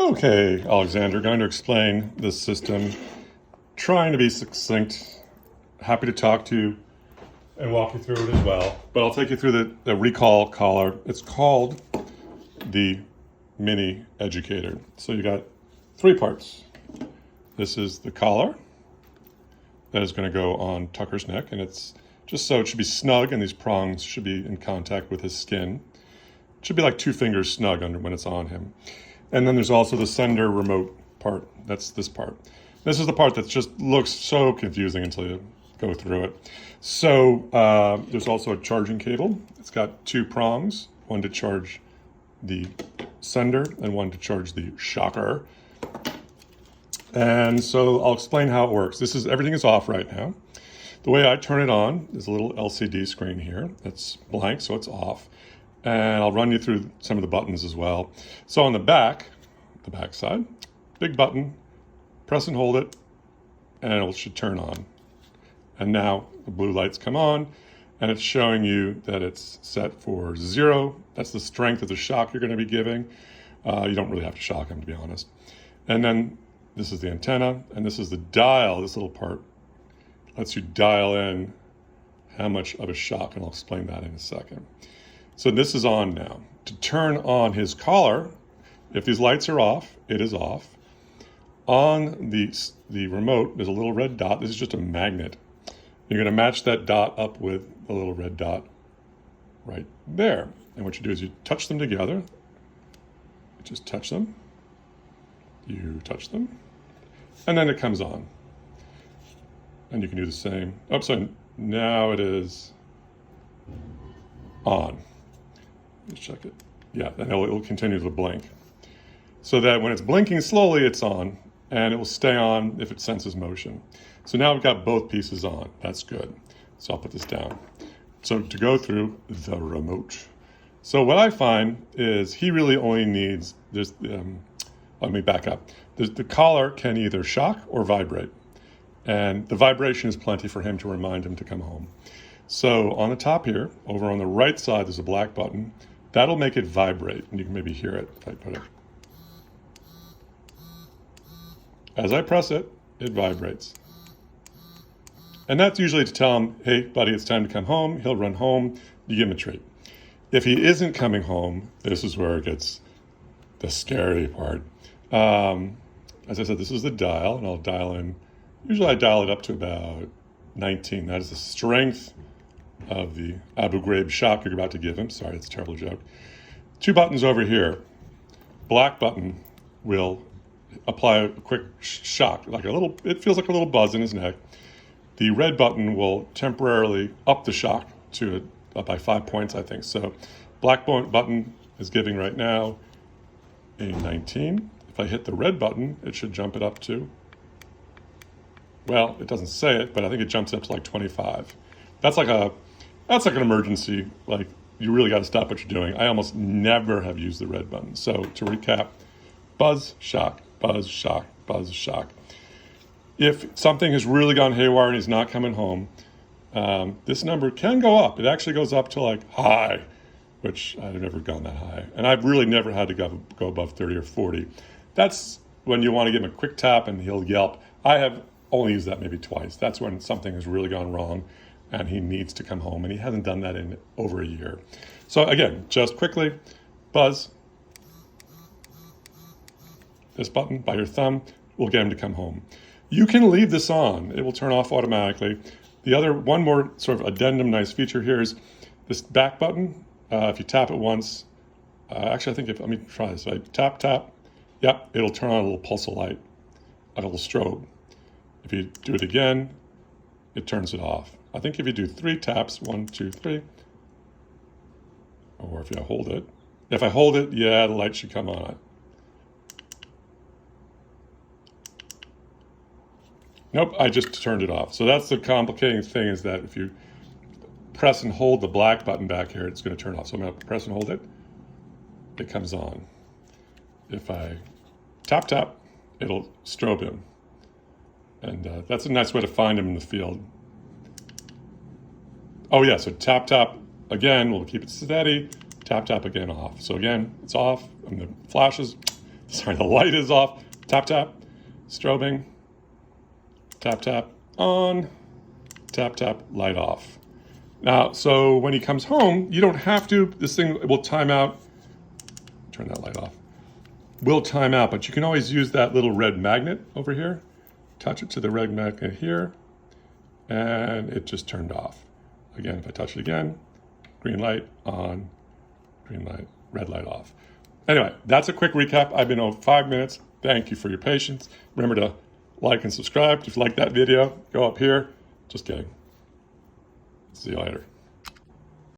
Okay, Alexander, going to explain this system, trying to be succinct, happy to talk to you and walk you through it as well. But I'll take you through the recall collar. It's called the Mini Educator. So you got three parts. This is the collar that is going to go on Tucker's neck, and it's just so it should be snug, and these prongs should be in contact with his skin. It should be like 2 fingers snug under when it's on him. And then there's also the sender remote part. That's this part. This is the part that just looks so confusing until you go through it. So there's also a charging cable. It's got 2 prongs, one to charge the sender and one to charge the shocker. And so I'll explain how it works. Everything is off right now. The way I turn it on is a little LCD screen here. It's blank, so it's off. And I'll run you through some of the buttons as well. So on the back side, big button, press and hold it, and it should turn on. And now the blue lights come on, and it's showing you that it's set for 0. That's the strength of the shock you're going to be giving. You don't really have to shock him, to be honest. And then this is the antenna, and this is the dial. This little part lets you dial in how much of a shock, and I'll explain that in a second. So this is on now. To turn on his collar, if these lights are off, it is off. On the remote, there's a little red dot. This is just a magnet. You're going to match that dot up with the little red dot right there. And what you do is you touch them together. You just touch them. You touch them. And then it comes on. And you can do the same. Oh, so now it is on. Let's check it. Yeah, and it will continue to blink. So that when it's blinking slowly, it's on, and it will stay on if it senses motion. So now we've got both pieces on. That's good. So I'll put this down. So to go through the remote. So what I find is he really only needs, let me back up. The collar can either shock or vibrate. And the vibration is plenty for him to remind him to come home. So on the top here, over on the right side, there's a black button. That'll make it vibrate, and you can maybe hear it if I put it. As I press it, it vibrates. And that's usually to tell him, hey, buddy, it's time to come home. He'll run home. You give him a treat. If he isn't coming home, this is where it gets the scary part. As I said, this is the dial, and I'll dial in. Usually I dial it up to about 19. That is the strength of the Abu Ghraib shock you're about to give him. Sorry, it's a terrible joke. 2 buttons over here. Black button will apply a quick shock, it feels like a little buzz in his neck. The red button will temporarily up the shock to up by 5 points, I think. So black button is giving right now a 19. If I hit the red button, it should jump it up to, well, it doesn't say it, but I think it jumps up to like 25. That's like an emergency. Like, you really got to stop what you're doing. I almost never have used the red button. So to recap, buzz, shock, buzz, shock, buzz, shock. If something has really gone haywire and he's not coming home, this number can go up. It actually goes up to like high, which I've never gone that high. And I've really never had to go above 30 or 40. That's when you want to give him a quick tap and he'll yelp. I have only used that maybe twice. That's when something has really gone wrong and he needs to come home, and he hasn't done that in over a year. So again, just quickly, buzz. This button by your thumb will get him to come home. You can leave this on. It will turn off automatically. One more sort of addendum nice feature here is this back button. If you tap it once, actually let me try this. I tap, yep, it'll turn on a little pulse of light, a little strobe. If you do it again, it turns it off. I think if you do 3 taps, 1, 2, 3, or if you hold it. If I hold it, yeah, the light should come on. Nope, I just turned it off. So that's the complicating thing, is that if you press and hold the black button back here, it's going to turn off. So I'm going to press and hold it. It comes on. If I tap, it'll strobe him. And that's a nice way to find him in the field. Oh yeah, so tap again, we'll keep it steady. Tap again, off. So again, it's off, and the flashes, Sorry, the light is off. Tap, tap, strobing. Tap, tap, on. Tap, tap, light off. Now, so when he comes home, you don't have to, this thing will time out. Turn that light off. Will time out, but you can always use that little red magnet over here. Touch it to the red magnet here, and it just turned off. Again, if I touch it again, green light on, green light, red light off. Anyway, that's a quick recap. I've been over 5 minutes. Thank you for your patience. Remember to like and subscribe. If you like that video, go up here. Just kidding. See you later.